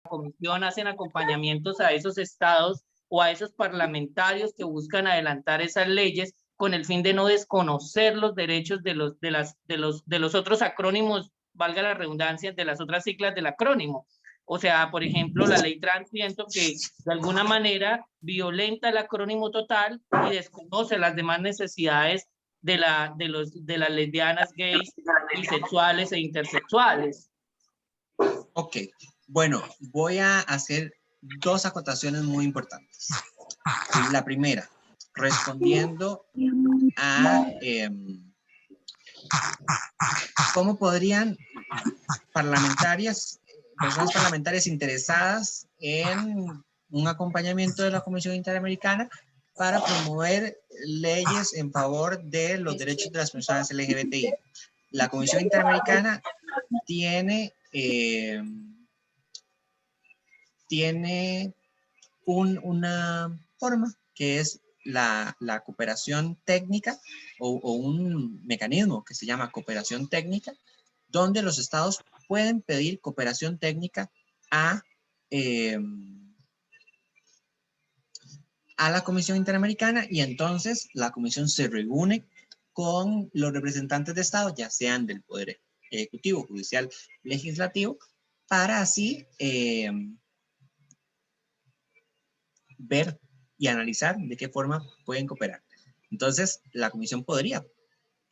comisión hacen acompañamientos a esos estados o a esos parlamentarios que buscan adelantar esas leyes con el fin de no desconocer los derechos de los otros acrónimos, valga la redundancia, de las otras siglas del acrónimo. O sea, por ejemplo, la ley trans, siento que de alguna manera violenta el acrónimo total y desconoce las demás necesidades de las lesbianas, gays, bisexuales e intersexuales. Ok, bueno, voy a hacer dos acotaciones muy importantes. La primera, respondiendo a cómo podrían personas parlamentarias interesadas en un acompañamiento de la Comisión Interamericana para promover leyes en favor de los derechos de las personas LGBTI. La Comisión Interamericana tiene una forma que es la cooperación técnica o un mecanismo que se llama cooperación técnica, donde los estados pueden pedir cooperación técnica a la Comisión Interamericana, y entonces la Comisión se reúne con los representantes de estado, ya sean del Poder Ejecutivo, Judicial, Legislativo, para así ver y analizar de qué forma pueden cooperar. Entonces, la comisión podría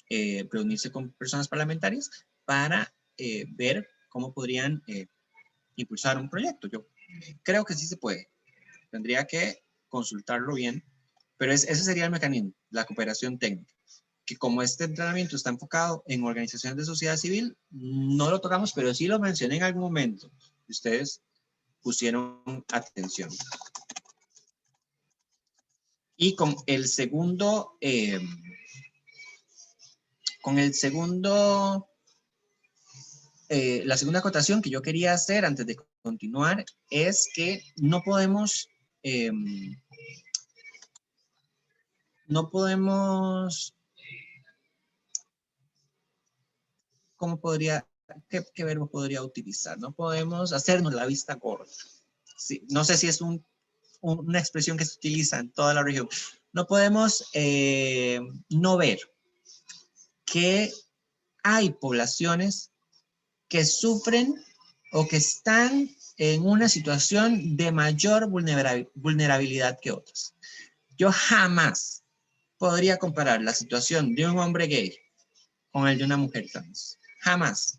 reunirse con personas parlamentarias para ver cómo podrían impulsar un proyecto. Yo creo que sí se puede. Tendría que consultarlo bien, pero ese sería el mecanismo, la cooperación técnica, que como este entrenamiento está enfocado en organizaciones de sociedad civil, no lo tocamos, pero sí lo mencioné en algún momento. Ustedes pusieron atención. Y con el segundo, la segunda acotación que yo quería hacer antes de continuar es que no podemos, ¿cómo podría, qué verbo podría utilizar? No podemos hacernos la vista gorda. Sí, no sé si es una expresión que se utiliza en toda la región. No podemos no ver que hay poblaciones que sufren o que están en una situación de mayor vulnerabilidad que otras. Yo jamás podría comparar la situación de un hombre gay con el de una mujer trans. Jamás.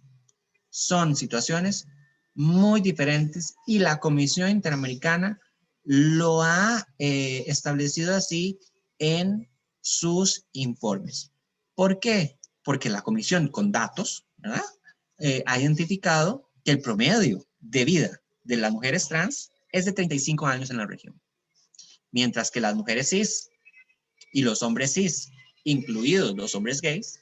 Son situaciones muy diferentes y la Comisión Interamericana lo ha establecido así en sus informes. ¿Por qué? Porque la Comisión, con datos, ¿verdad?, ha identificado que el promedio de vida de las mujeres trans es de 35 años en la región, mientras que las mujeres cis y los hombres cis, incluidos los hombres gays,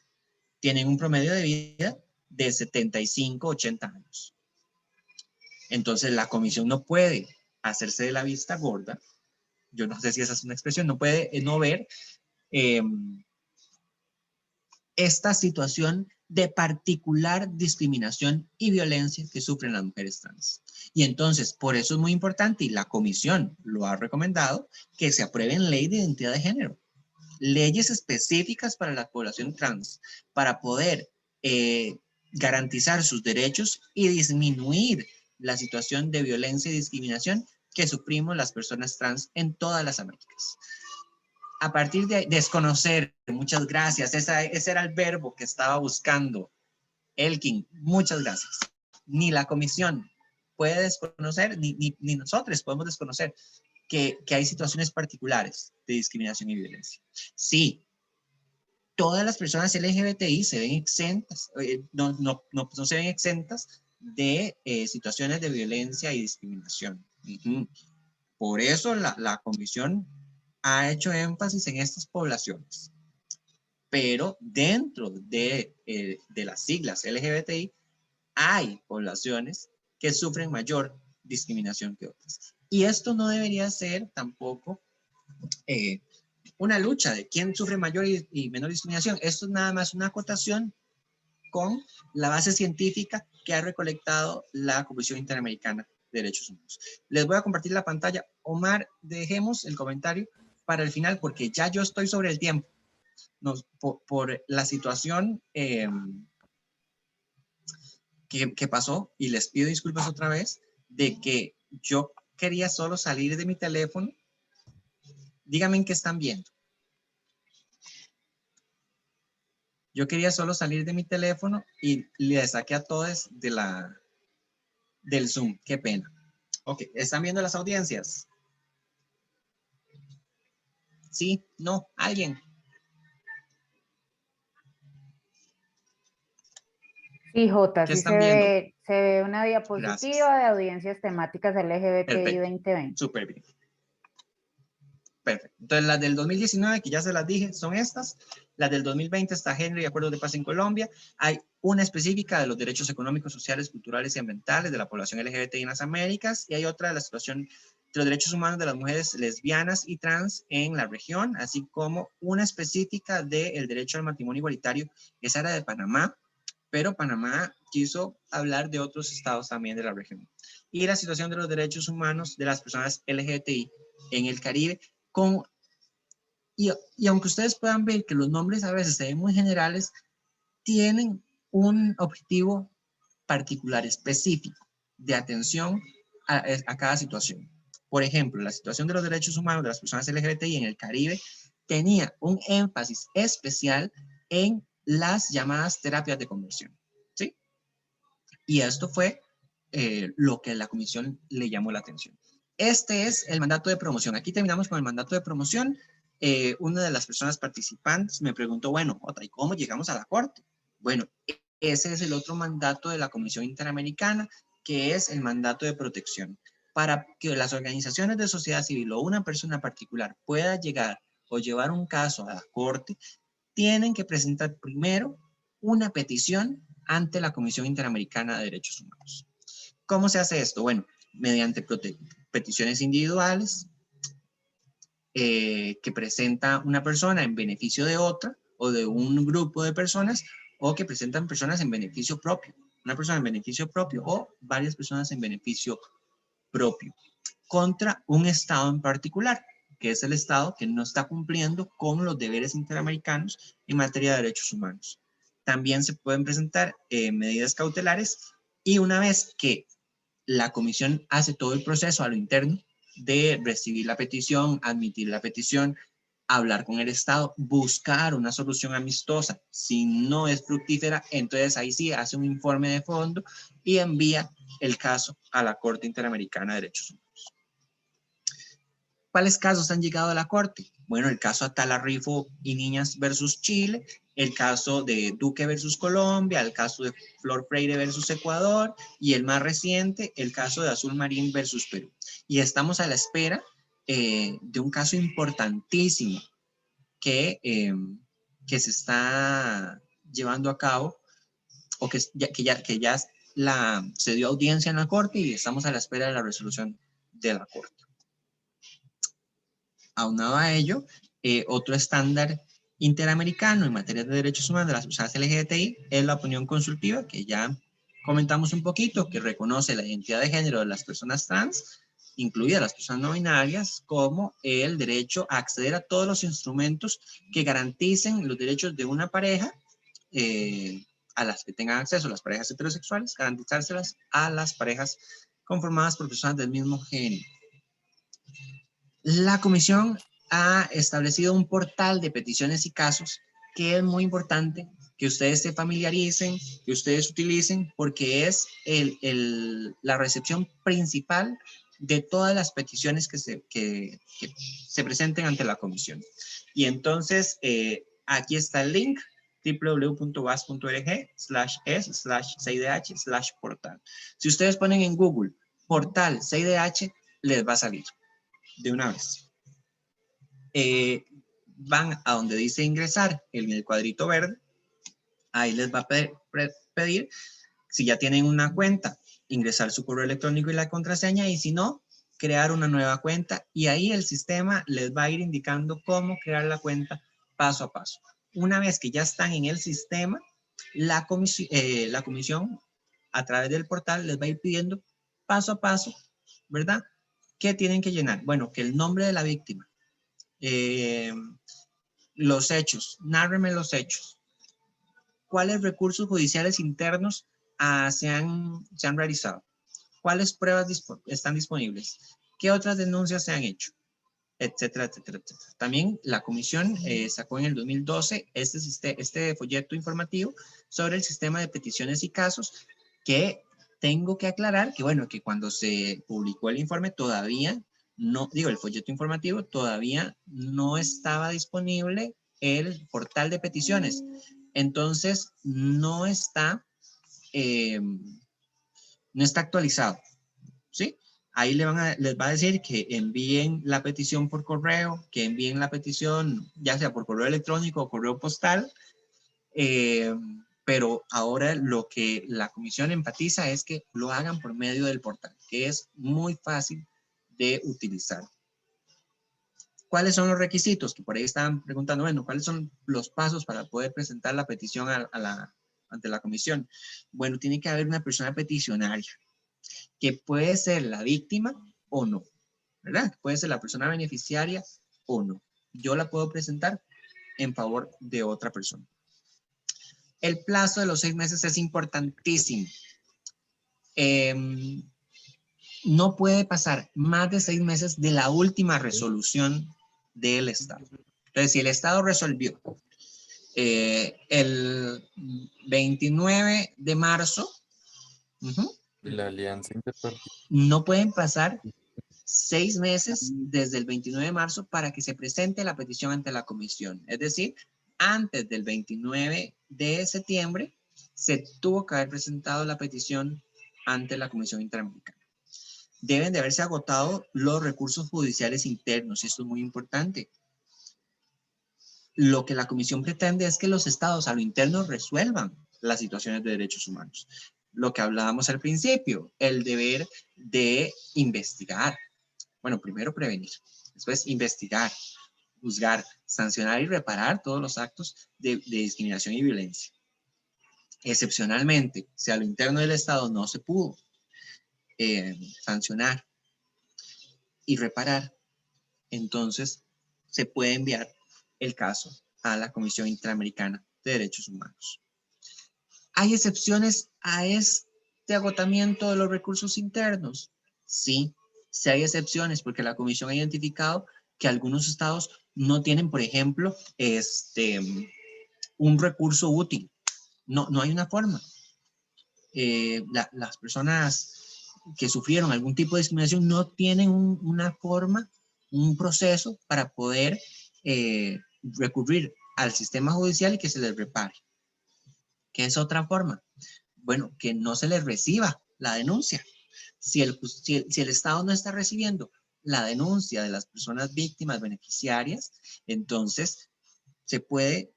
tienen un promedio de vida de 75, 80 años. Entonces la comisión no puede hacerse de la vista gorda, yo no sé si esa es una expresión, no puede no ver esta situación de particular discriminación y violencia que sufren las mujeres trans. Y entonces, por eso es muy importante, y la comisión lo ha recomendado, que se aprueben leyes de identidad de género, leyes específicas para la población trans, para poder garantizar sus derechos y disminuir la situación de violencia y discriminación que sufrimos las personas trans en todas las Américas. A partir de desconocer, muchas gracias, ese era el verbo que estaba buscando Elkin, muchas gracias. Ni la comisión puede desconocer, ni nosotros podemos desconocer que hay situaciones particulares de discriminación y violencia. Sí, todas las personas LGBTI se ven exentas, no se ven exentas de situaciones de violencia y discriminación. Por eso la comisión ha hecho énfasis en estas poblaciones. Pero dentro de las siglas LGBTI hay poblaciones que sufren mayor discriminación que otras. Y esto no debería ser tampoco una lucha de quién sufre mayor y menor discriminación. Esto es nada más una acotación con la base científica que ha recolectado la Comisión Interamericana de de Derechos Humanos. Les voy a compartir la pantalla. Omar, dejemos el comentario para el final porque ya yo estoy sobre el tiempo. Por la situación que pasó, y les pido disculpas otra vez, de que yo quería solo salir de mi teléfono. Díganme en qué están viendo. Yo quería solo salir de mi teléfono y le saqué a todos del Zoom. Qué pena. Ok, ¿están viendo las audiencias? ¿Sí? ¿No? ¿Alguien? Sí, Jota, ¿Qué sí están viendo? se ve una Gracias. diapositiva de audiencias temáticas LGBTI Perfecto. 2020. Súper bien. Perfecto. Entonces, las del 2019, que ya se las dije, son estas. Las del 2020 está Género y Acuerdos de Paz en Colombia. Hay una específica de los derechos económicos, sociales, culturales y ambientales de la población LGBTI en las Américas. Y hay otra de la situación de los derechos humanos de las mujeres lesbianas y trans en la región, así como una específica del derecho al matrimonio igualitario. Esa era de Panamá, pero Panamá quiso hablar de otros estados también de la región. Y la situación de los derechos humanos de las personas LGBTI en el Caribe. Y aunque ustedes puedan ver que los nombres a veces se ven muy generales, tienen un objetivo particular, específico, de atención a cada situación. Por ejemplo, la situación de los derechos humanos de las personas LGBTI en el Caribe tenía un énfasis especial en las llamadas terapias de conversión, ¿sí? Y esto fue lo que la comisión le llamó la atención. Este es el mandato de promoción. Aquí terminamos con el mandato de promoción. Una de las personas participantes me preguntó, bueno, ¿y cómo llegamos a la corte? Bueno, ese es el otro mandato de la Comisión Interamericana, que es el mandato de protección. Para que las organizaciones de sociedad civil o una persona particular pueda llegar o llevar un caso a la corte, tienen que presentar primero una petición ante la Comisión Interamericana de Derechos Humanos. ¿Cómo se hace esto? Bueno, mediante peticiones individuales que presenta una persona en beneficio de otra o de un grupo de personas, o que presentan personas en beneficio propio, una persona en beneficio propio o varias personas en beneficio propio, contra un estado en particular, que es el estado que no está cumpliendo con los deberes interamericanos en materia de derechos humanos. También se pueden presentar medidas cautelares, y una vez que la comisión hace todo el proceso a lo interno de recibir la petición, admitir la petición, hablar con el Estado, buscar una solución amistosa. Si no es fructífera, entonces ahí sí hace un informe de fondo y envía el caso a la Corte Interamericana de Derechos Humanos. ¿Cuáles casos han llegado a la Corte? Bueno, el caso Atala Rifo y Niñas versus Chile, el caso de Duque versus Colombia, el caso de Flor Freire versus Ecuador, y el más reciente, el caso de Azul Marín versus Perú. Y estamos a la espera de un caso importantísimo que se está llevando a cabo, o que ya se dio audiencia en la Corte, y estamos a la espera de la resolución de la Corte. Aunado a ello, otro estándar interamericano en materia de derechos humanos de las personas LGBTI es la opinión consultiva, que ya comentamos un poquito, que reconoce la identidad de género de las personas trans, incluidas las personas no binarias, como el derecho a acceder a todos los instrumentos que garanticen los derechos de una pareja, a las que tengan acceso las parejas heterosexuales, garantizárselas a las parejas conformadas por personas del mismo género. La comisión ha establecido un portal de peticiones y casos que es muy importante que ustedes se familiaricen, que ustedes utilicen, porque es la recepción principal de todas las peticiones que se presenten ante la comisión. Y entonces, aquí está el link, www.was.org/es/CIDH/portal. Si ustedes ponen en Google portal CIDH, les va a salir de una vez. Van a donde dice ingresar en el cuadrito verde, ahí les va a pedir, si ya tienen una cuenta, ingresar su correo electrónico y la contraseña, y si no, crear una nueva cuenta, y ahí el sistema les va a ir indicando cómo crear la cuenta paso a paso. Una vez que ya están en el sistema, la comisión a través del portal les va a ir pidiendo paso a paso ¿verdad? ¿Qué tienen que llenar? Bueno, que el nombre de la víctima, los hechos, nárreme los hechos, cuáles recursos judiciales internos se han realizado, cuáles pruebas están disponibles, qué otras denuncias se han hecho, etcétera, etcétera, etcétera. También la comisión sacó en el 2012 este folleto informativo sobre el sistema de peticiones y casos, que tengo que aclarar que, bueno, que cuando se publicó el informe todavía no, digo, el folleto informativo todavía no estaba disponible el portal de peticiones. Entonces, no está actualizado, ¿sí? Ahí les va a decir que envíen la petición por correo, que envíen la petición ya sea por correo electrónico o correo postal, pero ahora lo que la comisión enfatiza es que lo hagan por medio del portal, que es muy fácil de utilizar. ¿Cuáles son los requisitos? Que por ahí estaban preguntando, bueno, ¿cuáles son los pasos para poder presentar la petición ante la comisión? Bueno, tiene que haber una persona peticionaria, que puede ser la víctima o no, ¿verdad? Puede ser la persona beneficiaria o no. Yo la puedo presentar en favor de otra persona. El plazo de los 6 meses es importantísimo. No puede pasar más de 6 meses de la última resolución del Estado. Entonces, si el Estado resolvió el 29 de marzo, La alianza interpartidista. no pueden pasar 6 meses desde el 29 de marzo para que se presente la petición ante la comisión. Es decir, antes del 29 de septiembre se tuvo que haber presentado la petición ante la Comisión Interamericana. Deben de haberse agotado los recursos judiciales internos, y esto es muy importante. Lo que la comisión pretende es que los estados a lo interno resuelvan las situaciones de derechos humanos. Lo que hablábamos al principio, el deber de investigar. Bueno, primero prevenir, después investigar, juzgar, sancionar y reparar todos los actos de discriminación y violencia. Excepcionalmente, si a lo interno del Estado no se pudo sancionar y reparar, entonces se puede enviar el caso a la Comisión Interamericana de Derechos Humanos. ¿Hay excepciones a este agotamiento de los recursos internos? Sí, sí hay excepciones, porque la Comisión ha identificado que algunos estados no tienen, por ejemplo, un recurso útil. No hay una forma. Las personas que sufrieron algún tipo de discriminación no tienen una forma, un proceso para poder recurrir al sistema judicial y que se les repare. ¿Qué es otra forma? Bueno, que no se les reciba la denuncia. Si el Estado no está recibiendo la denuncia de las personas víctimas beneficiarias, entonces se puede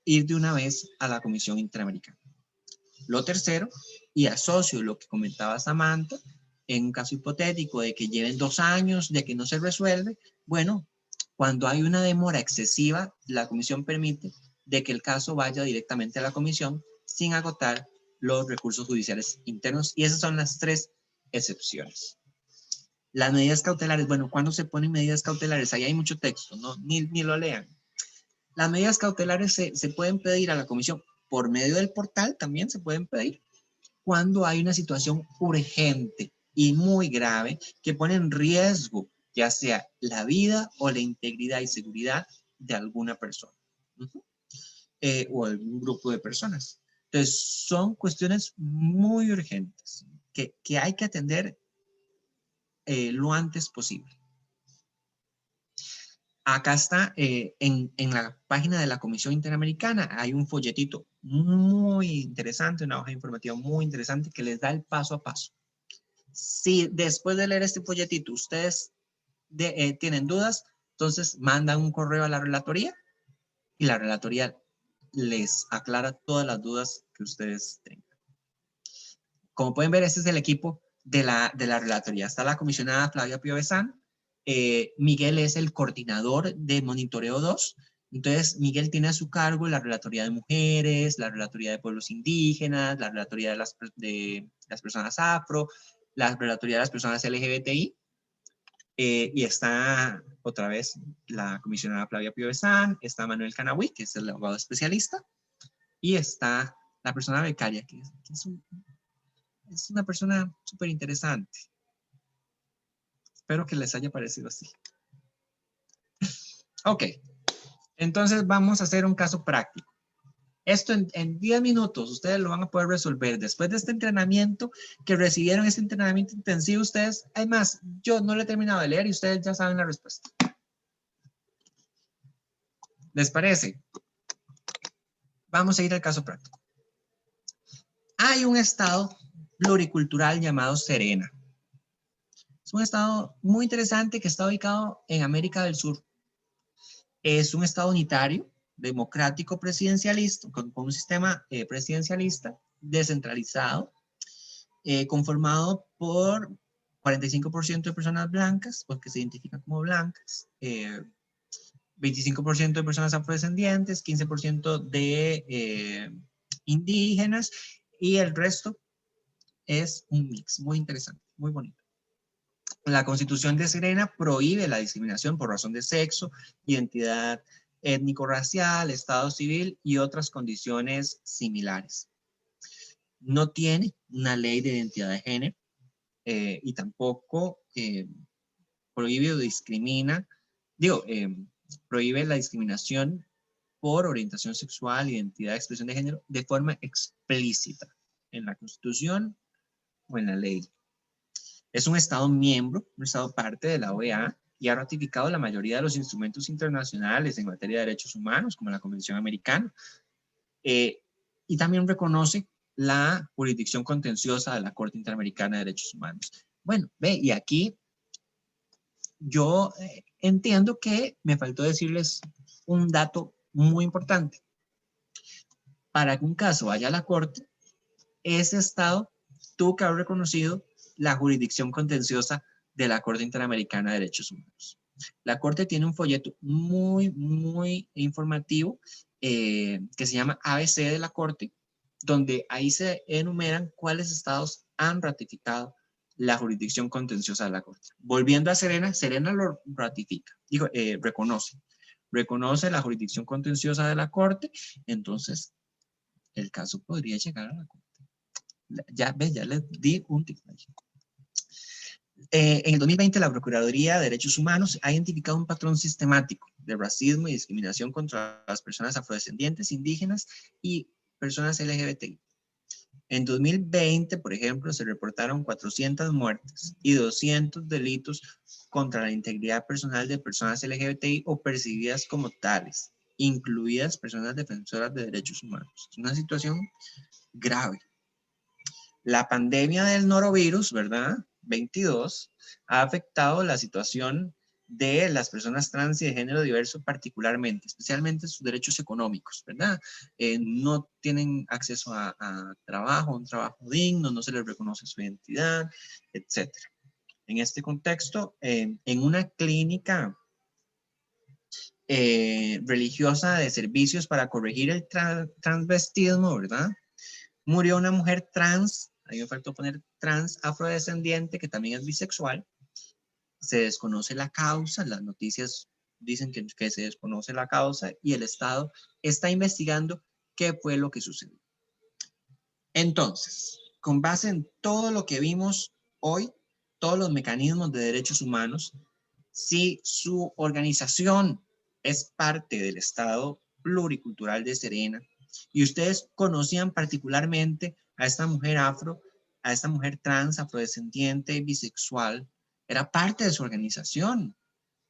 ir de una vez a la Comisión Interamericana. Lo tercero, y asocio lo que comentaba Samantha, en un caso hipotético de que lleven 2 años, de que no se resuelve, bueno, cuando hay una demora excesiva, la comisión permite de que el caso vaya directamente a la comisión sin agotar los recursos judiciales internos, y esas son las 3 excepciones. Las medidas cautelares, bueno, ¿cuándo se ponen medidas cautelares? Ahí hay mucho texto, ¿no? Ni lo lean. Las medidas cautelares se pueden pedir a la comisión por medio del portal, también se pueden pedir cuando hay una situación urgente y muy grave que pone en riesgo ya sea la vida o la integridad y seguridad de alguna persona o algún grupo de personas. Entonces, son cuestiones muy urgentes que hay que atender lo antes posible. Acá está, en la página de la Comisión Interamericana, hay un folletito muy interesante, una hoja informativa muy interesante que les da el paso a paso. Si después de leer este folletito ustedes tienen dudas, entonces mandan un correo a la relatoría y la relatoría les aclara todas las dudas que ustedes tengan. Como pueden ver, este es el equipo de la relatoría. Está la comisionada Flavia Piovesan. Miguel es el coordinador de Monitoreo 2. Entonces, Miguel tiene a su cargo la Relatoría de Mujeres, la Relatoría de Pueblos Indígenas, la Relatoría de las personas afro, la Relatoría de las Personas LGBTI, y está otra vez la comisionada Flavia Piovesan, está Manuel Canahui, que es el abogado especialista, y está la persona becaria, que es una persona súper interesante. Espero que les haya parecido así. Ok, entonces vamos a hacer un caso práctico. Esto en 10 minutos ustedes lo van a poder resolver. Después de este entrenamiento que recibieron, este entrenamiento intensivo, ustedes, además, yo no lo he terminado de leer y ustedes ya saben la respuesta. ¿Les parece? Vamos a ir al caso práctico. Hay un estado pluricultural llamado Serena. Es un estado muy interesante que está ubicado en América del Sur. Es un estado unitario, democrático presidencialista, con un sistema presidencialista descentralizado, conformado por 45% de personas blancas, o que se identifican como blancas, 25% de personas afrodescendientes, 15% de indígenas, y el resto es un mix muy interesante, muy bonito. La Constitución de Serena prohíbe la discriminación por razón de sexo, identidad étnico-racial, estado civil y otras condiciones similares. No tiene una ley de identidad de género y tampoco prohíbe o discrimina, prohíbe la discriminación por orientación sexual, identidad, expresión de género de forma explícita en la Constitución o en la ley. Es un Estado miembro, un Estado parte de la OEA y ha ratificado la mayoría de los instrumentos internacionales en materia de derechos humanos, como la Convención Americana, y también reconoce la jurisdicción contenciosa de la Corte Interamericana de Derechos Humanos. Bueno, ve, y aquí yo entiendo que me faltó decirles un dato muy importante. Para que un caso vaya a la Corte, ese Estado tuvo que haber reconocido la jurisdicción contenciosa de la Corte Interamericana de Derechos Humanos. La Corte tiene un folleto muy, muy informativo que se llama ABC de la Corte, donde ahí se enumeran cuáles estados han ratificado la jurisdicción contenciosa de la Corte. Volviendo a Serena, Serena lo ratifica, reconoce la jurisdicción contenciosa de la Corte, entonces el caso podría llegar a la Corte. Ya les di un tip. En el 2020, la Procuraduría de Derechos Humanos ha identificado un patrón sistemático de racismo y discriminación contra las personas afrodescendientes, indígenas y personas LGBTI. En 2020, por ejemplo, se reportaron 400 muertes y 200 delitos contra la integridad personal de personas LGBTI o percibidas como tales, incluidas personas defensoras de derechos humanos. Es una situación grave. La pandemia del norovirus, ¿verdad? 22, ha afectado la situación de las personas trans y de género diverso particularmente, especialmente sus derechos económicos, ¿verdad? No tienen acceso a trabajo, un trabajo digno, no se les reconoce su identidad, etc. En este contexto, en una clínica religiosa de servicios para corregir el transvestismo, ¿verdad? Murió una mujer trans, a mí me faltó poner trans afrodescendiente, que también es bisexual. Se desconoce la causa, las noticias dicen que se desconoce la causa y el Estado está investigando qué fue lo que sucedió. Entonces, con base en todo lo que vimos hoy, todos los mecanismos de derechos humanos, si su organización es parte del Estado pluricultural de Serena, y ustedes conocían particularmente a esta mujer afro, a esta mujer trans, afrodescendiente, bisexual, era parte de su organización,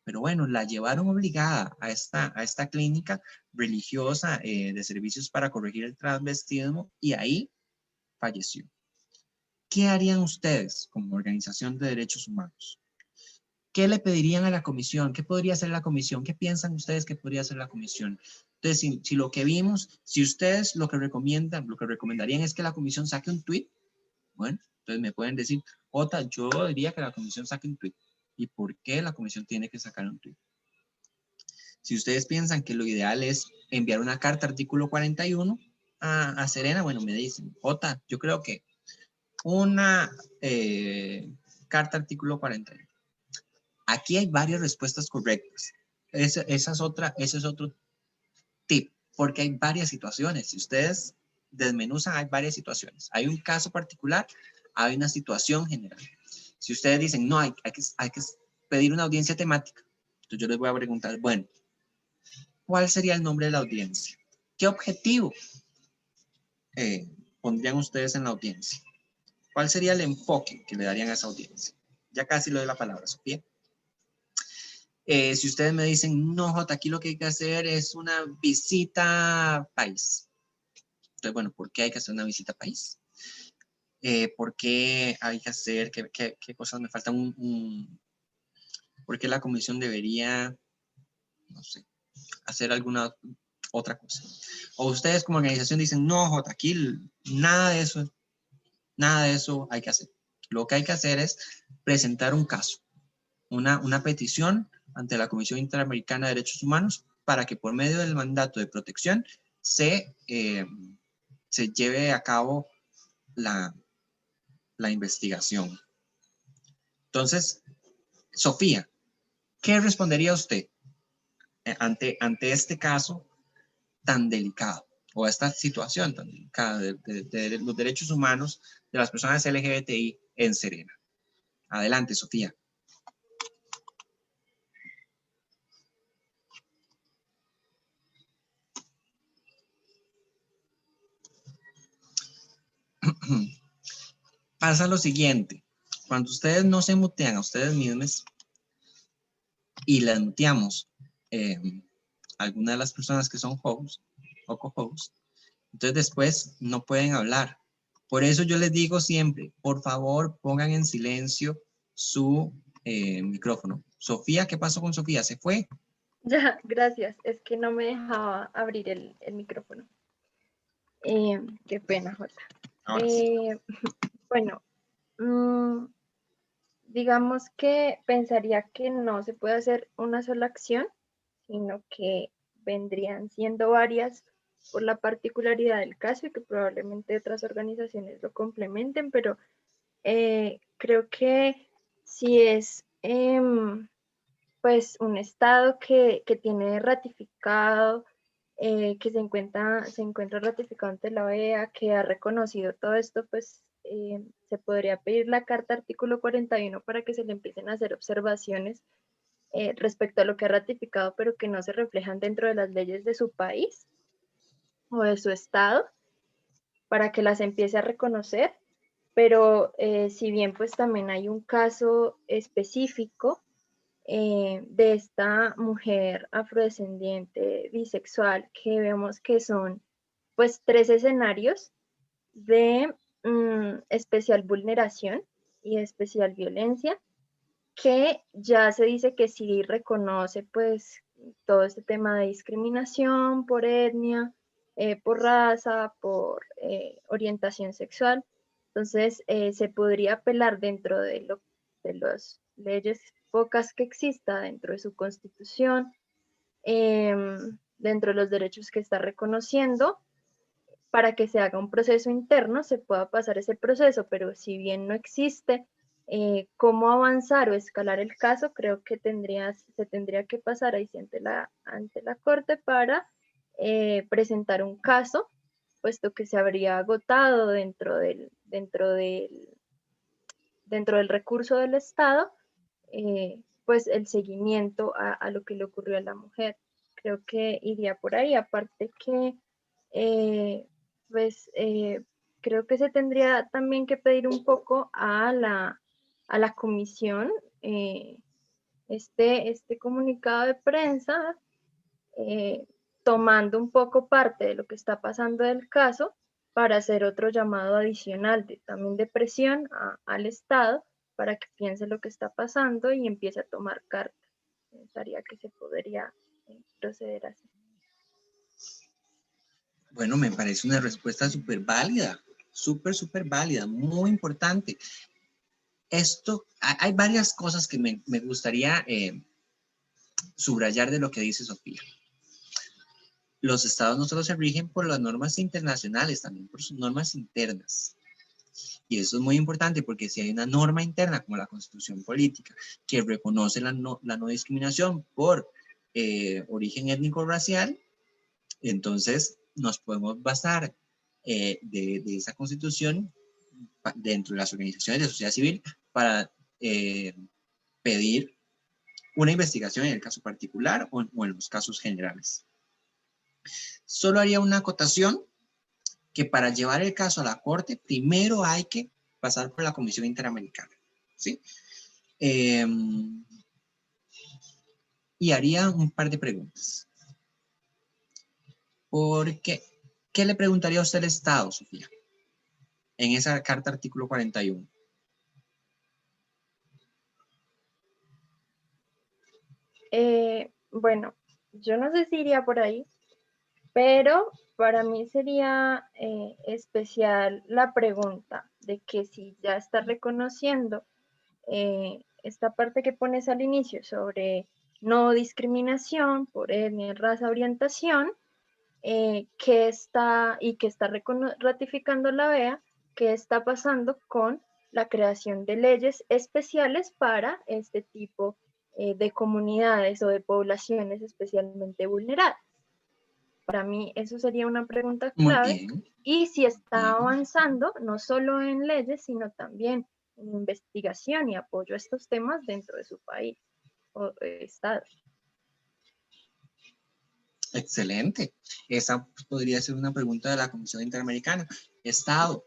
pero bueno, la llevaron obligada a esta clínica religiosa de servicios para corregir el transvestismo y ahí falleció. ¿Qué harían ustedes como organización de derechos humanos? ¿Qué le pedirían a la comisión? ¿Qué podría hacer la comisión? ¿Qué piensan ustedes que podría hacer la comisión? Entonces, si lo que vimos, si ustedes lo que recomendarían es que la comisión saque un tweet, bueno, entonces me pueden decir, Jota, yo diría que la comisión saque un tweet. ¿Y por qué la comisión tiene que sacar un tweet? Si ustedes piensan que lo ideal es enviar una carta artículo 41 a Serena, bueno, me dicen, Jota, yo creo que una carta artículo 41. Aquí hay varias respuestas correctas. Ese es otro tip, porque hay varias situaciones. Si ustedes desmenuzan, hay varias situaciones. Hay un caso particular, hay una situación general. Si ustedes dicen, no, hay que pedir una audiencia temática, entonces yo les voy a preguntar, bueno, ¿cuál sería el nombre de la audiencia? ¿Qué objetivo pondrían ustedes en la audiencia? ¿Cuál sería el enfoque que le darían a esa audiencia? Ya casi le doy la palabra, Sofía. Si ustedes me dicen, no, Jota, aquí lo que hay que hacer es una visita país. Entonces, bueno, ¿por qué hay que hacer una visita país? ¿Por qué hay que hacer? ¿Qué cosas me faltan? ¿Por qué la comisión debería, no sé, hacer alguna otra cosa? O ustedes como organización dicen, no, Jota, aquí nada de eso hay que hacer. Lo que hay que hacer es presentar un caso, una petición ante la Comisión Interamericana de Derechos Humanos para que por medio del mandato de protección se lleve a cabo la investigación. Entonces, Sofía, ¿qué respondería usted ante este caso tan delicado o esta situación tan delicada de los derechos humanos de las personas LGBTI en Serena? Adelante, Sofía. Pasa lo siguiente. Cuando ustedes no se mutean a ustedes mismos y las muteamos algunas de las personas que son hosts o co-hosts, entonces después no pueden hablar. Por eso yo les digo siempre, por favor, pongan en silencio su micrófono. Sofía, ¿qué pasó con Sofía? ¿Se fue? Ya, gracias. Es que no me dejaba abrir el micrófono. Qué pena, Jota. Ahora sí. Bueno, digamos que pensaría que no se puede hacer una sola acción, sino que vendrían siendo varias por la particularidad del caso y que probablemente otras organizaciones lo complementen, pero creo que si es pues un estado que tiene ratificado, que se encuentra ratificado ante la OEA, que ha reconocido todo esto, pues se podría pedir la carta artículo 41 para que se le empiecen a hacer observaciones respecto a lo que ha ratificado, pero que no se reflejan dentro de las leyes de su país o de su estado, para que las empiece a reconocer. Pero si bien pues también hay un caso específico de esta mujer afrodescendiente bisexual, que vemos que son pues 3 escenarios de especial vulneración y especial violencia, que ya se dice que sí reconoce pues todo este tema de discriminación por etnia, por raza, por orientación sexual. Entonces se podría apelar dentro de las leyes pocas que exista dentro de su constitución, dentro de los derechos que está reconociendo, para que se haga un proceso interno, se pueda pasar ese proceso, pero si bien no existe cómo avanzar o escalar el caso, creo que se tendría que pasar ahí ante la Corte para presentar un caso, puesto que se habría agotado dentro del recurso del Estado, pues el seguimiento a lo que le ocurrió a la mujer. Creo que iría por ahí, aparte que pues creo que se tendría también que pedir un poco a la comisión este comunicado de prensa, tomando un poco parte de lo que está pasando del caso para hacer otro llamado adicional también de presión al Estado para que piense lo que está pasando y empiece a tomar cartas. Pensaría que se podría proceder así. Bueno, me parece una respuesta súper válida, súper válida, muy importante. Hay varias cosas que me gustaría subrayar de lo que dice Sofía. Los estados no solo se rigen por las normas internacionales, también por sus normas internas. Y eso es muy importante porque si hay una norma interna como la Constitución Política que reconoce la no discriminación por origen étnico-racial, entonces nos podemos basar de esa Constitución dentro de las organizaciones de sociedad civil para pedir una investigación en el caso particular o en los casos generales. Solo haría una acotación que para llevar el caso a la Corte, primero hay que pasar por la Comisión Interamericana, ¿sí? Y haría un par de preguntas. Porque, ¿qué le preguntaría a usted al Estado, Sofía? En esa carta artículo 41. Bueno, yo no sé si iría por ahí, pero para mí sería especial la pregunta de que si ya está reconociendo esta parte que pones al inicio sobre no discriminación por etnia, raza, orientación, que está ratificando la OEA, qué está pasando con la creación de leyes especiales para este tipo de comunidades o de poblaciones especialmente vulneradas. Para mí eso sería una pregunta Muy clave bien. y si está Bien. avanzando no solo en leyes, sino también en investigación y apoyo a estos temas dentro de su país o estado. Excelente. Esa podría ser una pregunta de la Comisión Interamericana. Estado,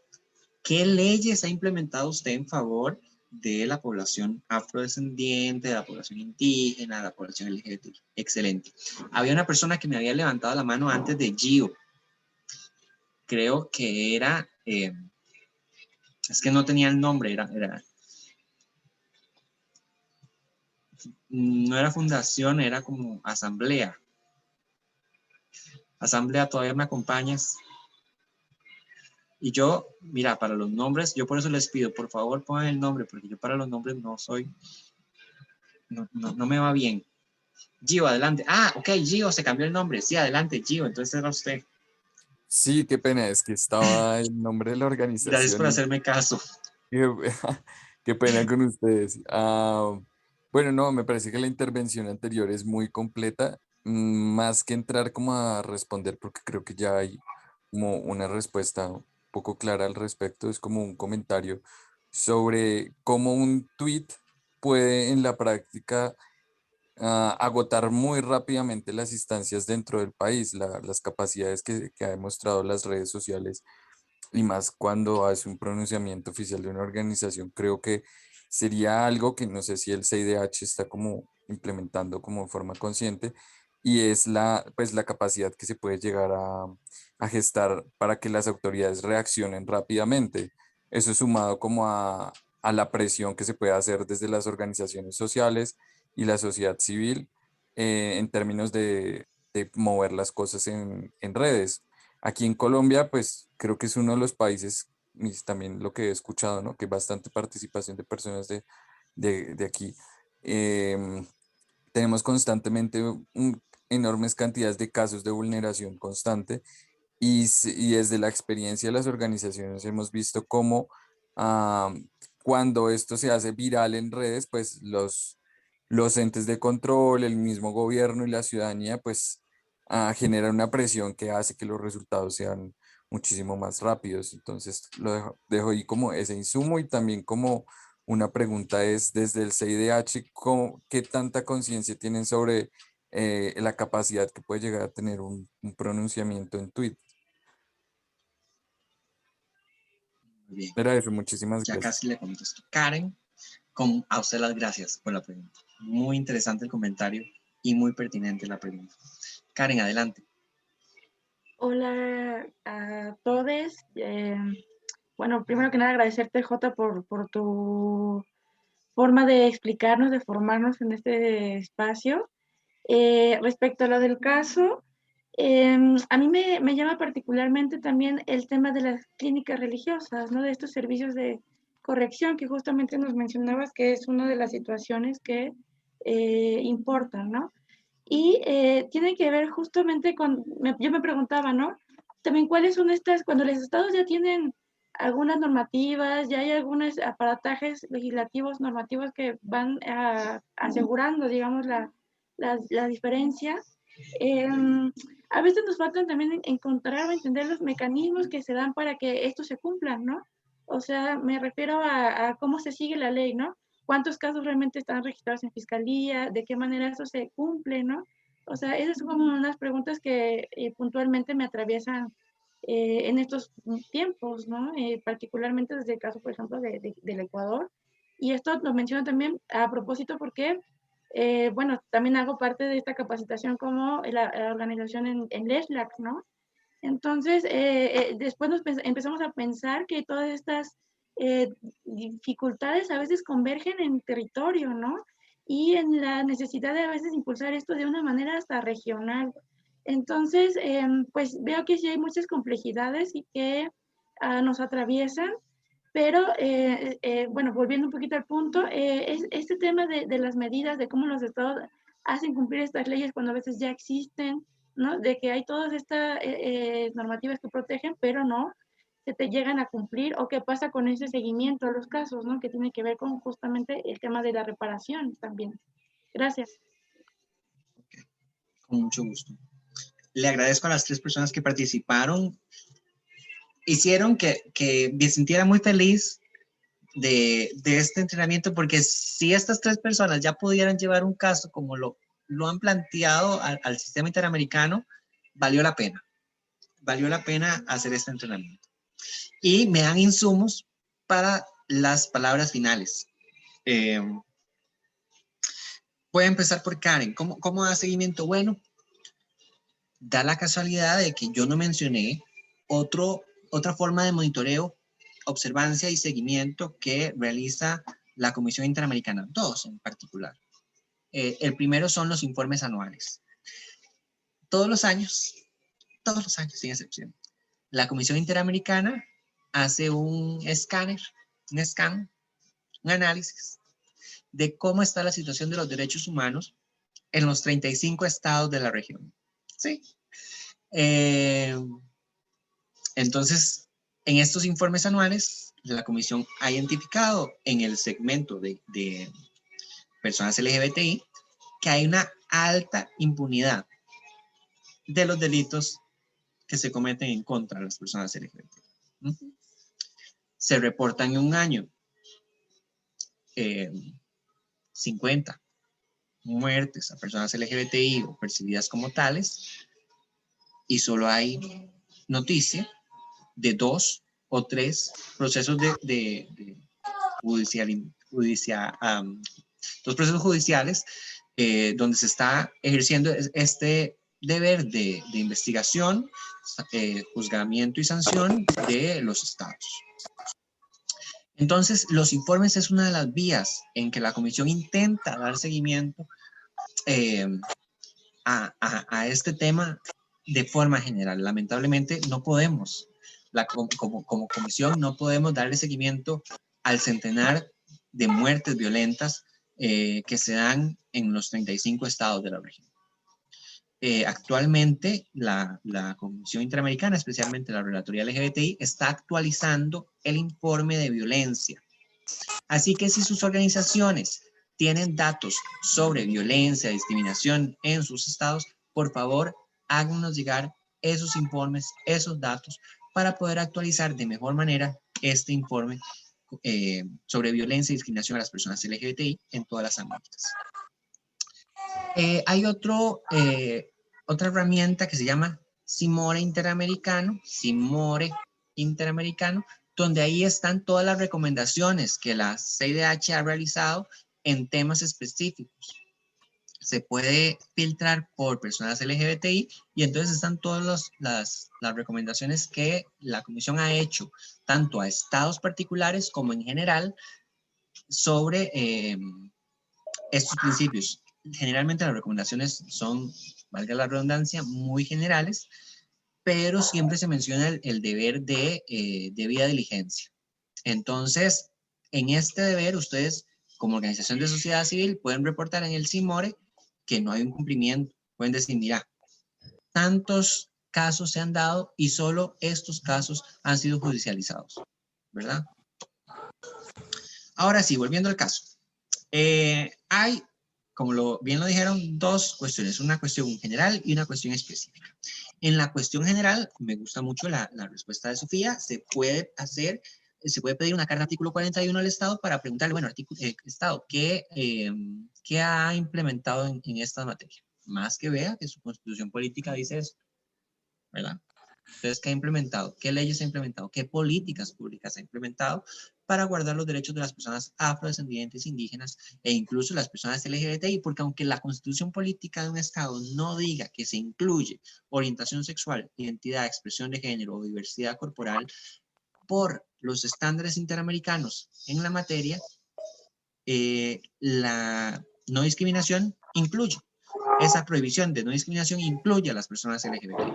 ¿qué leyes ha implementado usted en favor de la población afrodescendiente, de la población indígena, de la población LGBT? Excelente. Había una persona que me había levantado la mano antes de Gio. Creo que era, es que no tenía el nombre, no era fundación, era como asamblea. Asamblea, ¿todavía me acompañas? Y yo, mira, para los nombres, yo por eso les pido, por favor pongan el nombre, porque yo para los nombres no soy, no me va bien. Gio, adelante. Ah, ok, Gio, se cambió el nombre. Sí, adelante, Gio, entonces era usted. Sí, qué pena, es que estaba el nombre de la Gracias por organización y hacerme caso. qué, qué pena con ustedes. Bueno, no, me parece que la intervención anterior es muy completa, más que entrar como a responder, porque creo que ya hay como una respuesta un poco clara al respecto, es como un comentario sobre cómo un tweet puede en la práctica agotar muy rápidamente las instancias dentro del país, las capacidades que ha demostrado las redes sociales y más cuando hace un pronunciamiento oficial de una organización, creo que sería algo que no sé si el CIDH está como implementando como de forma consciente y es pues la capacidad que se puede llegar a gestar para que las autoridades reaccionen rápidamente. Eso sumado como a la presión que se puede hacer desde las organizaciones sociales y la sociedad civil en términos de mover las cosas en redes. Aquí en Colombia, pues creo que es uno de los países, y es también lo que he escuchado, ¿no? Que hay bastante participación de personas de aquí. Em, Tenemos constantemente enormes cantidades de casos de vulneración constante y desde la experiencia de las organizaciones hemos visto cómo ah, cuando esto se hace viral en redes, pues los entes de control, el mismo gobierno y la ciudadanía, pues generan una presión que hace que los resultados sean muchísimo más rápidos. Entonces dejo ahí como ese insumo y también como una pregunta es desde el CIDH, ¿qué tanta conciencia tienen sobre la capacidad que puede llegar a tener un pronunciamiento en Twitter? Muy bien, Era eso, muchísimas ya gracias. casi le contesto. Karen, a usted las gracias por la pregunta. Muy interesante el comentario y muy pertinente la pregunta. Karen, adelante. Hola a todos. Bueno, primero que nada agradecerte, Jota, por tu forma de explicarnos, de formarnos en este espacio. Respecto a lo del caso, a mí me llama particularmente también el tema de las clínicas religiosas, ¿no? De estos servicios de corrección que justamente nos mencionabas que es una de las situaciones que importan, ¿no? Y tiene que ver justamente con, yo me preguntaba, ¿no? También cuáles son estas, cuando los estados ya tienen algunas normativas, ya hay algunos aparatajes legislativos, normativos que van asegurando, digamos, la diferencia. A veces nos faltan también encontrar o entender los mecanismos que se dan para que esto se cumplan, ¿no? O sea, me refiero a cómo se sigue la ley, ¿no? ¿Cuántos casos realmente están registrados en fiscalía? ¿De qué manera eso se cumple, no? O sea, esas son como unas preguntas que puntualmente me atraviesan en estos tiempos, ¿no? Particularmente desde el caso, por ejemplo, del Ecuador. Y esto lo menciono también a propósito porque, bueno, también hago parte de esta capacitación como la organización en LESLAC, ¿no? Entonces, después empezamos a pensar que todas estas dificultades a veces convergen en territorio, ¿no? Y en la necesidad de a veces impulsar esto de una manera hasta regional. Entonces, pues veo que sí hay muchas complejidades y que nos atraviesan, pero bueno, volviendo un poquito al punto, este tema de las medidas, de cómo los estados hacen cumplir estas leyes cuando a veces ya existen, ¿no? De que hay todas estas normativas que protegen, pero no se te llegan a cumplir, o qué pasa con ese seguimiento a los casos, ¿no? Que tiene que ver con justamente el tema de la reparación también. Gracias. Con mucho gusto. Le agradezco a las 3 personas que participaron. Hicieron que me sintiera muy feliz de este entrenamiento, porque si estas 3 personas ya pudieran llevar un caso como lo han planteado al sistema interamericano, valió la pena. Valió la pena hacer este entrenamiento. Y me dan insumos para las palabras finales. Voy a empezar por Karen. ¿Cómo da seguimiento? Bueno, da la casualidad de que yo no mencioné otra forma de monitoreo, observancia y seguimiento que realiza la Comisión Interamericana, 2 en particular. El primero son los informes anuales. Todos los años, sin excepción, la Comisión Interamericana hace un scan, un análisis de cómo está la situación de los derechos humanos en los 35 estados de la región. Sí. Entonces, en estos informes anuales, la Comisión ha identificado en el segmento de personas LGBTI que hay una alta impunidad de los delitos que se cometen en contra de las personas LGBTI. Se reportan en un año 50 muertes a personas LGBTI o percibidas como tales, y solo hay noticia de 2 o 3 procesos dos procesos judiciales donde se está ejerciendo este deber de investigación, juzgamiento y sanción de los estados. Entonces, los informes es una de las vías en que la Comisión intenta dar seguimiento a este tema de forma general. Lamentablemente, no podemos, como Comisión, no podemos darle seguimiento al centenar de muertes violentas que se dan en los 35 estados de la región. Actualmente, la Comisión Interamericana, especialmente la Relatoría LGBTI, está actualizando el informe de violencia. Así que si sus organizaciones tienen datos sobre violencia, discriminación en sus estados, por favor, háganos llegar esos informes, esos datos, para poder actualizar de mejor manera este informe sobre violencia y discriminación a las personas LGBTI en todas las ámbitos. Hay otra herramienta que se llama CIMORE Interamericano, donde ahí están todas las recomendaciones que la CIDH ha realizado en temas específicos. Se puede filtrar por personas LGBTI y entonces están todas las recomendaciones que la Comisión ha hecho, tanto a estados particulares como en general, sobre estos principios. Generalmente las recomendaciones son, valga la redundancia, muy generales, pero siempre se menciona el deber de debida diligencia. Entonces, en este deber, ustedes, como organización de sociedad civil, pueden reportar en el CIMORE que no hay un cumplimiento. Pueden decir, mira, tantos casos se han dado y solo estos casos han sido judicializados. ¿verdad? Ahora sí, volviendo al caso. Hay, como bien lo dijeron, dos cuestiones, una cuestión general y una cuestión específica. En la cuestión general, me gusta mucho la respuesta de Sofía. Se puede pedir una carta artículo 41 al Estado para preguntarle, bueno, Estado, ¿qué ha implementado en esta materia? Más que vea que su constitución política dice eso, ¿verdad? Entonces, ¿qué ha implementado? ¿Qué leyes ha implementado? ¿Qué políticas públicas ha implementado para guardar los derechos de las personas afrodescendientes, indígenas e incluso las personas LGBTI? Porque aunque la constitución política de un Estado no diga que se incluye orientación sexual, identidad, expresión de género o diversidad corporal, por los estándares interamericanos en la materia, la no discriminación incluye. Esa prohibición de no discriminación incluye a las personas LGBTI.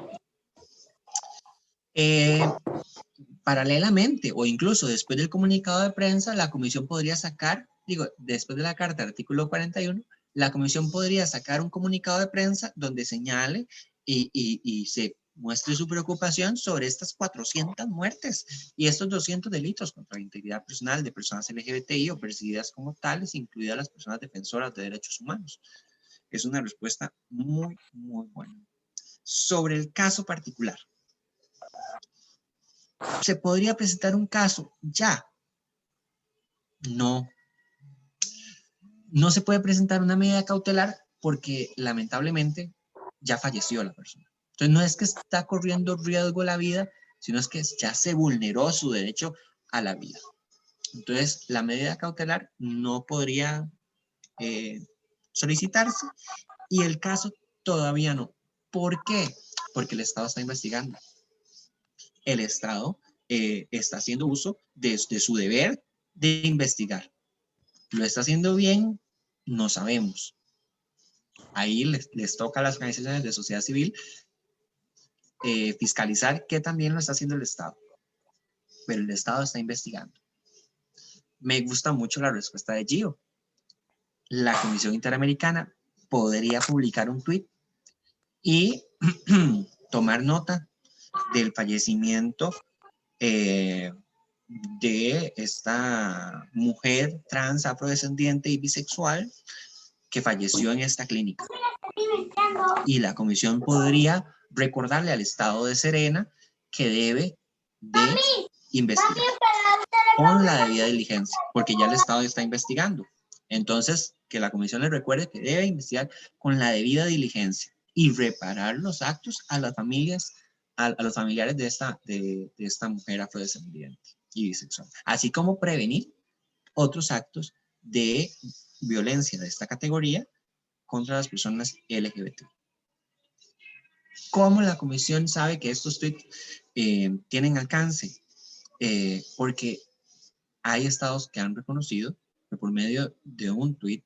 Paralelamente o incluso después del comunicado de prensa, la comisión podría sacar, después de la carta artículo 41, la comisión podría sacar un comunicado de prensa donde señale y se muestre su preocupación sobre estas 400 muertes y estos 200 delitos contra la integridad personal de personas LGBTI o percibidas como tales, incluidas las personas defensoras de derechos humanos. Es una respuesta muy, muy buena. Sobre el caso particular, ¿se podría presentar un caso ya? No. No se puede presentar una medida cautelar porque lamentablemente ya falleció la persona. Entonces no es que está corriendo riesgo la vida, sino es que ya se vulneró su derecho a la vida. Entonces la medida cautelar no podría solicitarse y el caso todavía no. ¿Por qué? Porque el Estado está investigando. El Estado está haciendo uso de su deber de investigar. ¿Lo está haciendo bien? No sabemos. Ahí les toca a las organizaciones de sociedad civil fiscalizar que también lo está haciendo el Estado. Pero el Estado está investigando. Me gusta mucho la respuesta de Gio. La Comisión Interamericana podría publicar un tuit y tomar nota del fallecimiento de esta mujer trans, afrodescendiente y bisexual que falleció en esta clínica. Y la comisión podría recordarle al Estado de Serena que debe de investigar con la debida diligencia, porque ya el Estado está investigando. Entonces, que la comisión le recuerde que debe investigar con la debida diligencia y reparar los actos a las familias, a los familiares de esta mujer afrodescendiente y bisexual, así como prevenir otros actos de violencia de esta categoría contra las personas LGBT. ¿Cómo la comisión sabe que estos tweets tienen alcance? Porque hay estados que han reconocido que por medio de un tweet,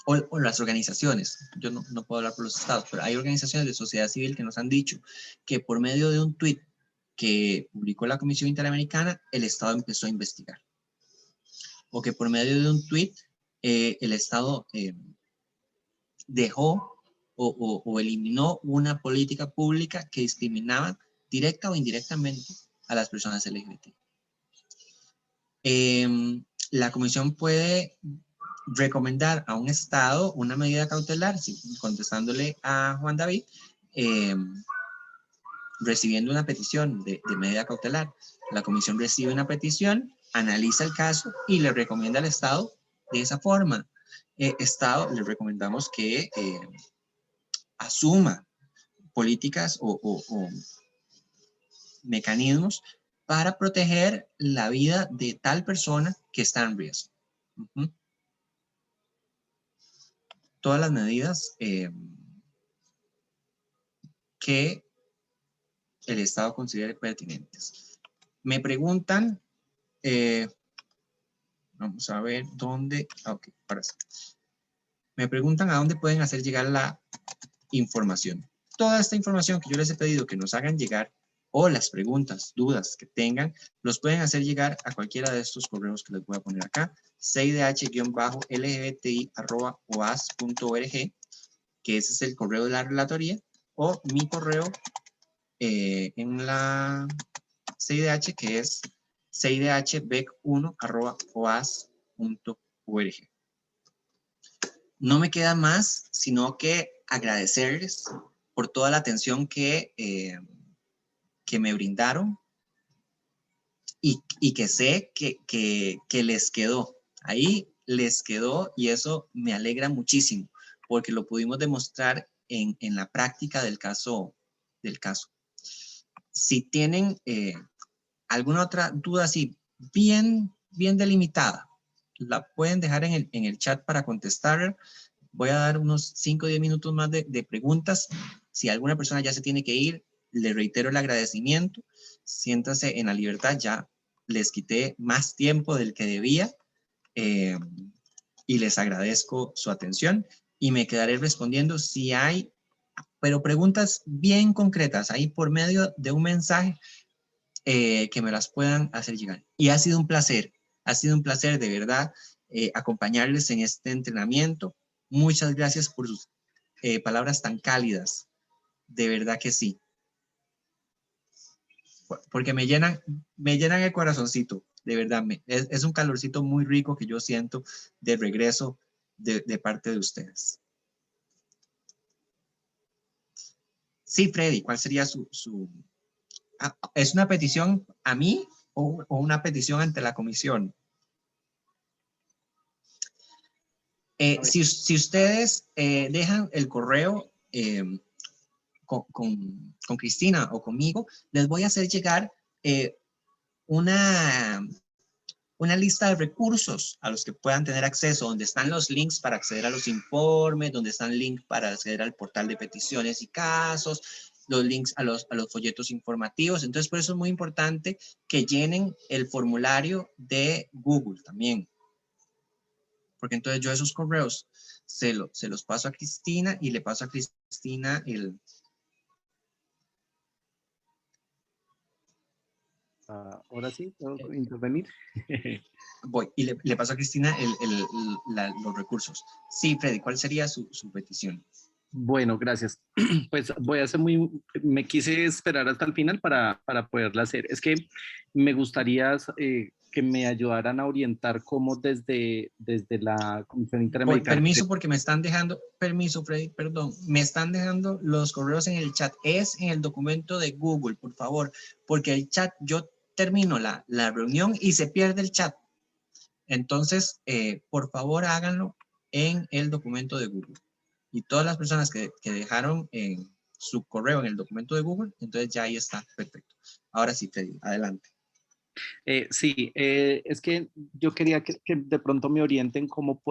o las organizaciones, yo no puedo hablar por los estados, pero hay organizaciones de sociedad civil que nos han dicho que por medio de un tweet que publicó la Comisión Interamericana, el Estado empezó a investigar. O que por medio de un tweet, el Estado dejó o eliminó una política pública que discriminaba directa o indirectamente a las personas LGBT. La comisión puede recomendar a un Estado una medida cautelar, contestándole a Juan David, recibiendo una petición de medida cautelar. La comisión recibe una petición, analiza el caso y le recomienda al Estado de esa forma. Estado, le recomendamos que asuma políticas o mecanismos para proteger la vida de tal persona que está en riesgo. Todas las medidas que el Estado considere pertinentes. Me preguntan, vamos a ver dónde, ok, ahora sí. Me preguntan a dónde pueden hacer llegar la información. Toda esta información que yo les he pedido que nos hagan llegar, o las preguntas, dudas que tengan, los pueden hacer llegar a cualquiera de estos correos que les voy a poner acá, 6dh-lgbti@oas.org, que ese es el correo de la relatoría, o mi correo en la CIDH, que es cidhbec1@oas.org. No me queda más sino que agradecerles por toda la atención que me brindaron y que sé que les quedó. Ahí les quedó y eso me alegra muchísimo porque lo pudimos demostrar en la práctica del caso. Si tienen alguna otra duda así bien delimitada, la pueden dejar en el chat para contestar. Voy a dar unos 5 o 10 minutos más de preguntas. Si alguna persona ya se tiene que ir, le reitero el agradecimiento. Siéntase en la libertad, ya les quité más tiempo del que debía y les agradezco su atención y me quedaré respondiendo si hay, pero preguntas bien concretas ahí por medio de un mensaje que me las puedan hacer llegar. Y ha sido un placer de verdad acompañarles en este entrenamiento. Muchas gracias por sus palabras tan cálidas, de verdad que sí. Porque me llenan el corazoncito, de verdad. Es un calorcito muy rico que yo siento de regreso de parte de ustedes. Sí, Freddy, ¿cuál sería su... ¿Es una petición a mí o una petición ante la comisión? Si ustedes dejan el correo con Cristina o conmigo, les voy a hacer llegar una lista de recursos a los que puedan tener acceso, donde están los links para acceder a los informes, donde están links para acceder al portal de peticiones y casos, los links a los folletos informativos. Entonces, por eso es muy importante que llenen el formulario de Google también. Porque entonces yo esos correos se los paso a Cristina y le paso a Cristina el... Ahora sí, ¿puedo intervenir? Voy y le paso a Cristina los recursos. Sí, Freddy, ¿cuál sería su petición? Bueno, gracias. Pues voy a ser me quise esperar hasta el final para poderla hacer. Es que me gustaría que me ayudaran a orientar cómo desde la Comisión Interamericana. Permiso, porque me están dejando, permiso, Freddy, perdón, me están dejando los correos en el chat. Es en el documento de Google, por favor, porque el chat, yo termino la reunión y se pierde el chat. Entonces, por favor, háganlo en el documento de Google. Y todas las personas que dejaron su correo en el documento de Google, entonces ya ahí está, perfecto. Ahora sí, Freddy, adelante. Sí, es que yo quería que de pronto me orienten cómo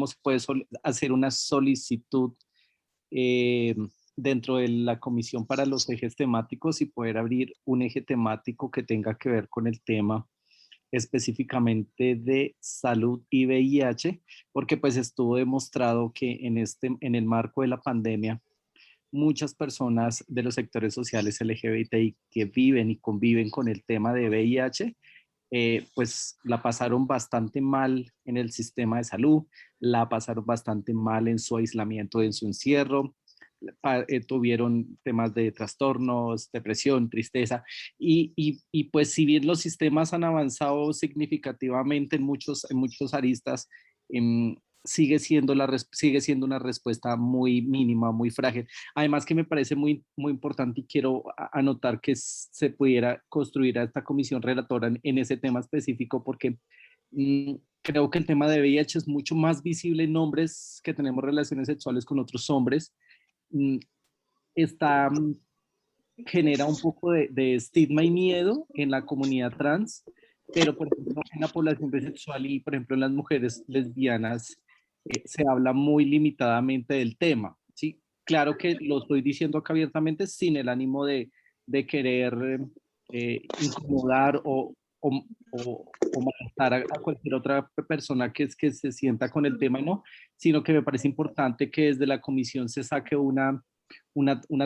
se puede hacer una solicitud dentro de la comisión para los ejes temáticos y poder abrir un eje temático que tenga que ver con el tema específicamente de salud y VIH, porque pues estuvo demostrado que en el marco de la pandemia, muchas personas de los sectores sociales LGBTI que viven y conviven con el tema de VIH, pues la pasaron bastante mal en el sistema de salud, la pasaron bastante mal en su aislamiento, en su encierro, tuvieron temas de trastornos, depresión, tristeza, y pues si bien los sistemas han avanzado significativamente en muchos aristas, sigue siendo una respuesta muy mínima, muy frágil. Además que me parece muy, muy importante y quiero anotar que se pudiera construir a esta comisión relatora en ese tema específico porque creo que el tema de VIH es mucho más visible en hombres que tenemos relaciones sexuales con otros hombres. Genera un poco de estigma y miedo en la comunidad trans, pero por ejemplo en la población bisexual y por ejemplo en las mujeres lesbianas se habla muy limitadamente del tema, ¿sí? Claro que lo estoy diciendo acá abiertamente sin el ánimo de querer incomodar o molestar a cualquier otra persona que se sienta con el tema, no, sino que me parece importante que desde la comisión se saque una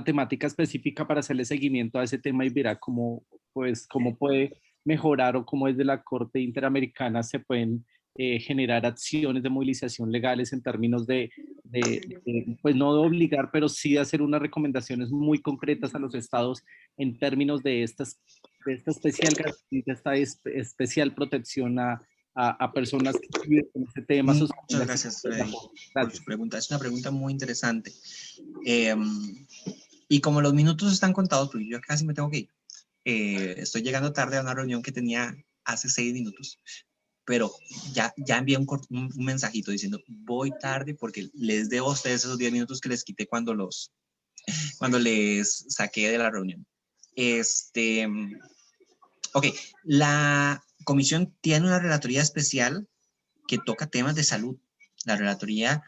temática específica para hacerle seguimiento a ese tema y verá cómo puede mejorar o cómo desde la Corte Interamericana se pueden generar acciones de movilización legales en términos de pues no de obligar, pero sí de hacer unas recomendaciones muy concretas a los estados en términos de esta especial, especial protección a personas que viven con este tema. Muchas gracias, Freddy, por su pregunta. Es una pregunta muy interesante. Y como los minutos están contados, porque yo casi me tengo que ir, estoy llegando tarde a una reunión que tenía hace 6 minutos, pero ya envié un mensajito diciendo voy tarde porque les debo a ustedes esos 10 minutos que les quité cuando les saqué de la reunión. Ok, la comisión tiene una relatoría especial que toca temas de salud, la relatoría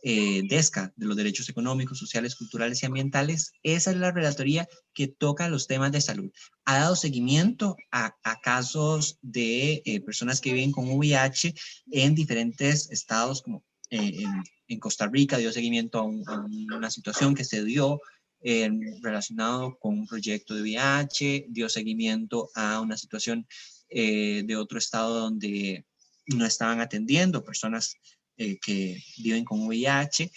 DESCA, de los derechos económicos, sociales, culturales y ambientales. Esa es la relatoría que toca los temas de salud. Ha dado seguimiento a casos de personas que viven con VIH en diferentes estados, como en Costa Rica dio seguimiento a una situación que se dio relacionado con un proyecto de VIH, dio seguimiento a una situación de otro estado donde no estaban atendiendo personas que viven con VIH.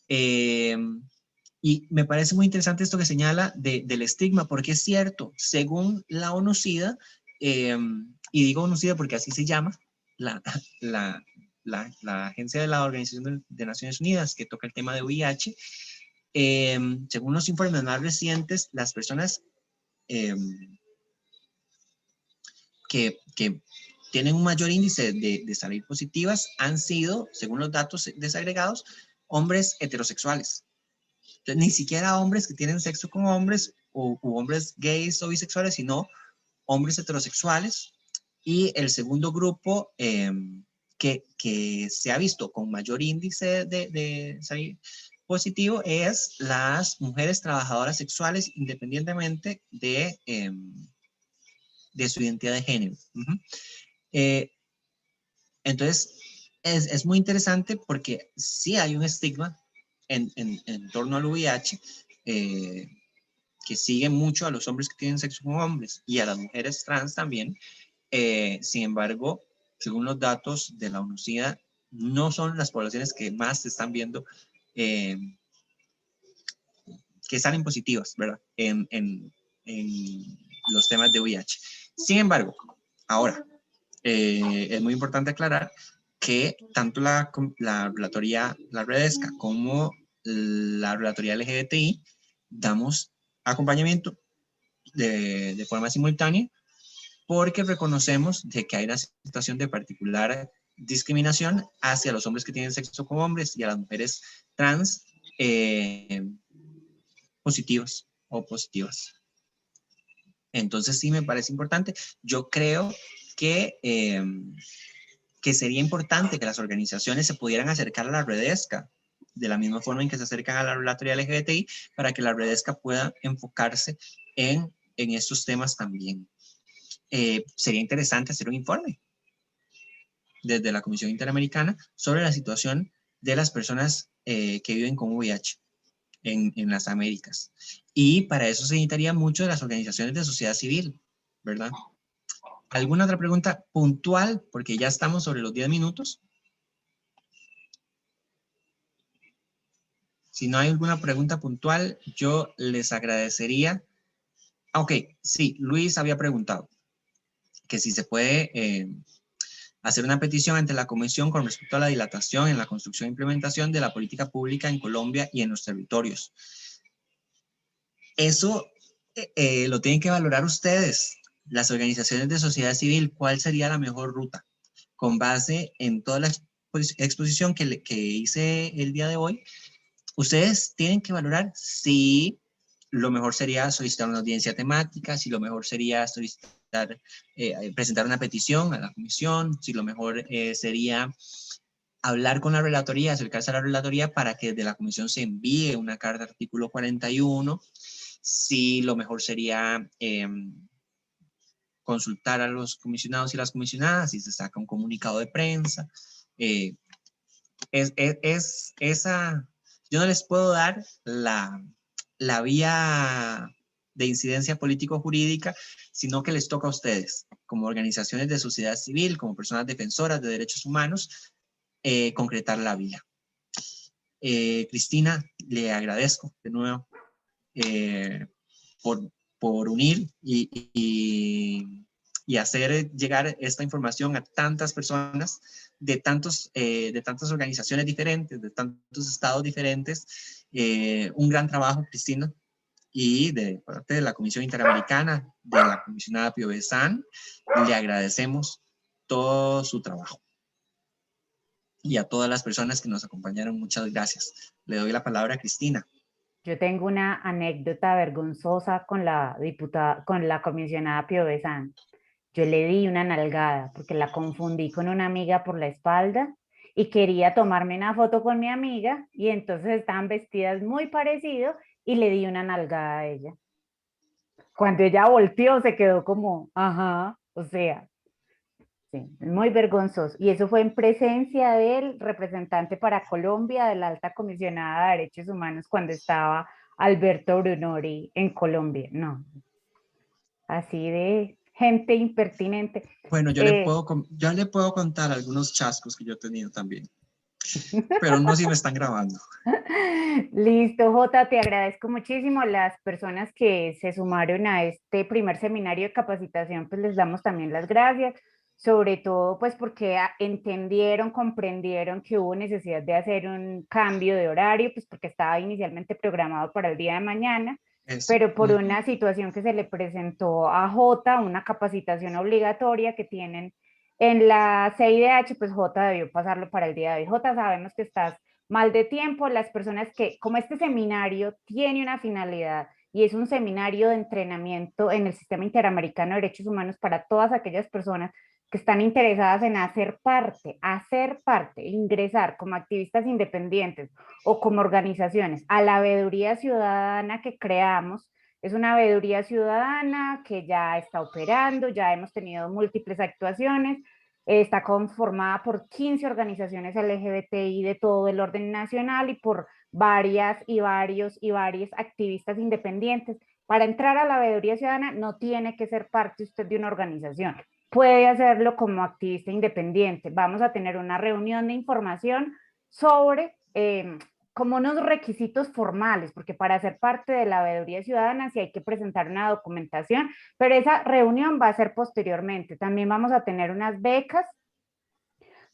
Y me parece muy interesante esto que señala del estigma, porque es cierto, según la ONU-SIDA, y digo ONU-SIDA porque así se llama, la agencia de la Organización de Naciones Unidas que toca el tema de VIH, según los informes más recientes, las personas que tienen un mayor índice de salir positivas han sido, según los datos desagregados, hombres heterosexuales. Entonces, ni siquiera hombres que tienen sexo con hombres u hombres gays o bisexuales, sino hombres heterosexuales. Y el segundo grupo que se ha visto con mayor índice de salir positivo es las mujeres trabajadoras sexuales, independientemente de su identidad de género. Entonces, es muy interesante porque sí hay un estigma en torno al VIH que sigue mucho a los hombres que tienen sexo con hombres y a las mujeres trans también. Sin embargo, según los datos de la ONU-SIDA, no son las poblaciones que más se están viendo que salen positivas, ¿verdad? En los temas de VIH. Sin embargo, ahora, es muy importante aclarar que tanto la relatoría, la REDESCA, como la relatoría LGBTI, damos acompañamiento de forma simultánea porque reconocemos de que hay una situación de particular discriminación hacia los hombres que tienen sexo con hombres y a las mujeres trans positivas o positivas. Entonces sí me parece importante. Yo creo que sería importante que las organizaciones se pudieran acercar a la REDESCA de la misma forma en que se acercan a la relatoría LGBTI para que la REDESCA pueda enfocarse en estos temas también. Sería interesante hacer un informe desde la Comisión Interamericana sobre la situación de las personas que viven con VIH en las Américas. Y para eso se necesitaría mucho de las organizaciones de sociedad civil, ¿verdad? ¿Alguna otra pregunta puntual? Porque ya estamos sobre los 10 minutos. Si no hay alguna pregunta puntual, yo les agradecería. Ok, sí, Luis había preguntado que si se puede hacer una petición ante la Comisión con respecto a la dilatación en la construcción e implementación de la política pública en Colombia y en los territorios. Eso lo tienen que valorar ustedes, las organizaciones de sociedad civil, cuál sería la mejor ruta. Con base en toda la exposición que hice el día de hoy, ustedes tienen que valorar si lo mejor sería solicitar una audiencia temática, si lo mejor sería solicitar, presentar una petición a la comisión, si lo mejor sería hablar con la relatoría, acercarse a la relatoría para que de la comisión se envíe una carta artículo 41, si lo mejor sería consultar a los comisionados y las comisionadas, si se saca un comunicado de prensa. Yo no les puedo dar la vía de incidencia político-jurídica, sino que les toca a ustedes, como organizaciones de sociedad civil, como personas defensoras de derechos humanos, concretar la vía. Cristina, le agradezco de nuevo por unir y hacer llegar esta información a tantas personas de tantas organizaciones diferentes, de tantos estados diferentes. Un gran trabajo, Cristina, y de parte de la Comisión Interamericana, de la comisionada Pío Bezán, le agradecemos todo su trabajo. Y a todas las personas que nos acompañaron, muchas gracias. Le doy la palabra a Cristina. Yo tengo una anécdota vergonzosa con la comisionada Pío Bezán. Yo le di una nalgada porque la confundí con una amiga por la espalda y quería tomarme una foto con mi amiga y entonces estaban vestidas muy parecido y le di una nalgada a ella. Cuando ella volteó se quedó como, ajá, o sea, sí, muy vergonzoso. Y eso fue en presencia del representante para Colombia de la Alta Comisionada de Derechos Humanos cuando estaba Alberto Brunori en Colombia. No, así de gente impertinente. Bueno, yo le puedo contar algunos chascos que yo he tenido también, pero no si me están grabando. Listo, Jota, te agradezco muchísimo. Las personas que se sumaron a este primer seminario de capacitación, pues les damos también las gracias, sobre todo pues porque entendieron, comprendieron que hubo necesidad de hacer un cambio de horario, pues porque estaba inicialmente programado para el día de mañana, pero por una situación que se le presentó a Jota, una capacitación obligatoria que tienen en la CIDH, pues Jota debió pasarlo para el día de hoy. Jota, sabemos que estás mal de tiempo. Las personas que, como este seminario tiene una finalidad y es un seminario de entrenamiento en el Sistema Interamericano de Derechos Humanos para todas aquellas personas que están interesadas en hacer parte, ingresar como activistas independientes o como organizaciones a la veeduría ciudadana que creamos. Es una veeduría ciudadana que ya está operando, ya hemos tenido múltiples actuaciones, está conformada por 15 organizaciones LGBTI de todo el orden nacional y por varias activistas independientes. Para entrar a la veeduría ciudadana no tiene que ser parte usted de una organización, puede hacerlo como activista independiente. Vamos a tener una reunión de información sobre como unos requisitos formales, porque para ser parte de la veeduría ciudadana sí hay que presentar una documentación, pero esa reunión va a ser posteriormente. También vamos a tener unas becas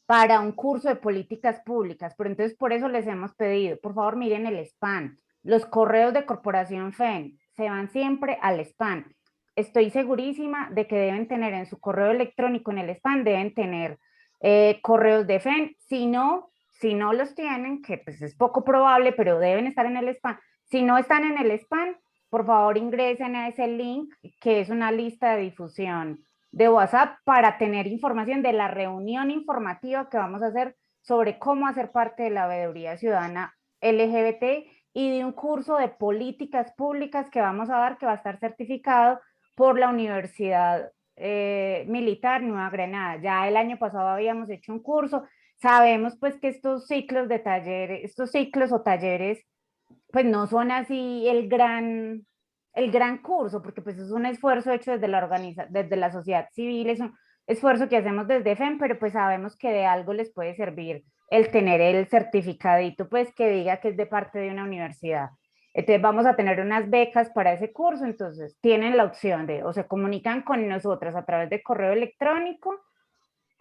para un curso de políticas públicas, pero entonces por eso les hemos pedido, por favor miren el spam, los correos de Corporación FEN se van siempre al spam. Estoy segurísima de que deben tener en su correo electrónico en el spam, deben tener correos de FEN, si no los tienen, que pues es poco probable, pero deben estar en el spam. Si no están en el spam, por favor ingresen a ese link que es una lista de difusión de WhatsApp para tener información de la reunión informativa que vamos a hacer sobre cómo hacer parte de la veeduría ciudadana LGBT y de un curso de políticas públicas que vamos a dar, que va a estar certificado por la Universidad Militar Nueva Granada. Ya el año pasado habíamos hecho un curso. Sabemos pues que estos ciclos de talleres, estos ciclos o talleres, pues no son así el gran curso, porque pues es un esfuerzo hecho desde la sociedad civil, es un esfuerzo que hacemos desde FEM, pero pues sabemos que de algo les puede servir el tener el certificadito, pues que diga que es de parte de una universidad. Entonces vamos a tener unas becas para ese curso, entonces tienen la opción de o se comunican con nosotras a través de correo electrónico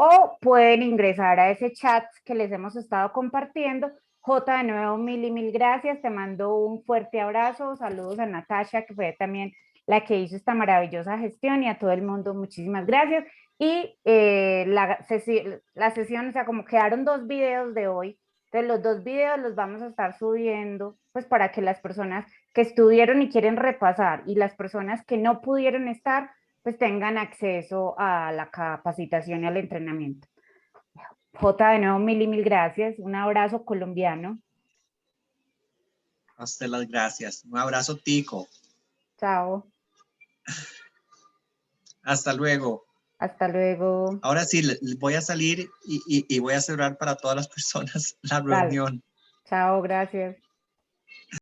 o pueden ingresar a ese chat que les hemos estado compartiendo. Jota, de nuevo, mil gracias. Te mando un fuerte abrazo. Saludos a Natasha, que fue también la que hizo esta maravillosa gestión, y a todo el mundo, muchísimas gracias. Y la sesión, o sea, como quedaron 2 videos de hoy, entonces los 2 videos los vamos a estar subiendo, pues para que las personas que estuvieron y quieren repasar y las personas que no pudieron estar, pues tengan acceso a la capacitación y al entrenamiento. Jota, de nuevo, mil gracias. Un abrazo colombiano. A usted las gracias. Un abrazo tico. Chao. Hasta luego. Hasta luego. Ahora sí, voy a salir y voy a cerrar para todas las personas la reunión. Dale. Chao, gracias.